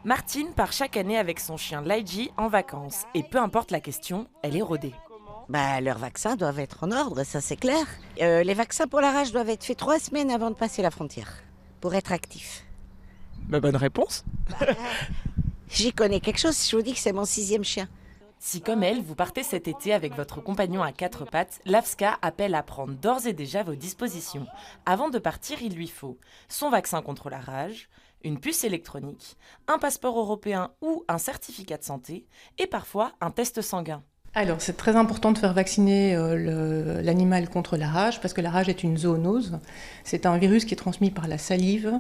Martine part chaque année avec son chien Laiji en vacances. Et peu importe la question, elle est rodée. Leurs vaccins doivent être en ordre, ça c'est clair. Les vaccins pour la rage doivent être faits 3 semaines avant de passer la frontière, pour être actifs. Bonne réponse. J'y connais quelque chose, je vous dis que c'est mon 6e chien. Si comme elle, vous partez cet été avec votre compagnon à 4 pattes, l'AFSCA appelle à prendre d'ores et déjà vos dispositions. Avant de partir, il lui faut son vaccin contre la rage, une puce électronique, un passeport européen ou un certificat de santé, et parfois un test sanguin. Alors, c'est très important de faire vacciner l'animal contre la rage, parce que la rage est une zoonose. C'est un virus qui est transmis par la salive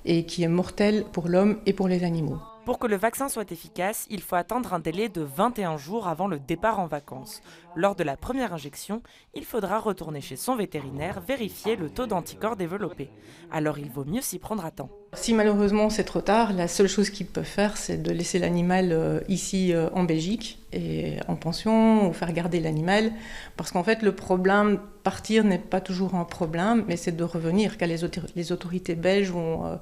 et qui est mortel pour l'homme et pour les animaux. Pour que le vaccin soit efficace, il faut attendre un délai de 21 jours avant le départ en vacances. Lors de la première injection, il faudra retourner chez son vétérinaire vérifier le taux d'anticorps développé. Alors il vaut mieux s'y prendre à temps. Si malheureusement c'est trop tard, la seule chose qu'ils peuvent faire, c'est de laisser l'animal ici en Belgique et en pension, ou faire garder l'animal. Parce qu'en fait, le problème, partir n'est pas toujours un problème, mais c'est de revenir, car les autorités belges vont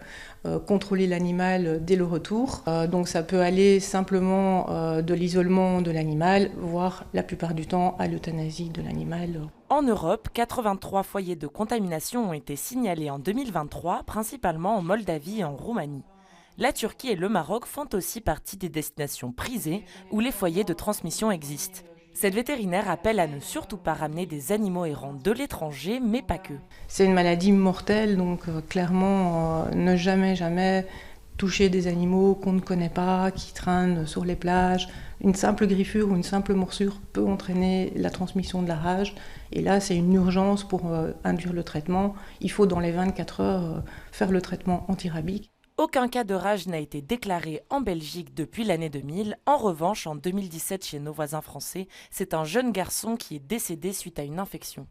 contrôler l'animal dès le retour. Donc ça peut aller simplement de l'isolement de l'animal, voire la plupart du temps à l'euthanasie de l'animal. En Europe, 83 foyers de contamination ont été signalés en 2023, principalement en Moldavie et en Roumanie. La Turquie et le Maroc font aussi partie des destinations prisées où les foyers de transmission existent. Cette vétérinaire appelle à ne surtout pas ramener des animaux errants de l'étranger, mais pas que. C'est une maladie mortelle, donc clairement, ne jamais toucher des animaux qu'on ne connaît pas, qui traînent sur les plages. Une simple griffure ou une simple morsure peut entraîner la transmission de la rage. Et là, c'est une urgence pour induire le traitement. Il faut, dans les 24 heures, faire le traitement antirabique. Aucun cas de rage n'a été déclaré en Belgique depuis l'année 2000. En revanche, en 2017, chez nos voisins français, c'est un jeune garçon qui est décédé suite à une infection.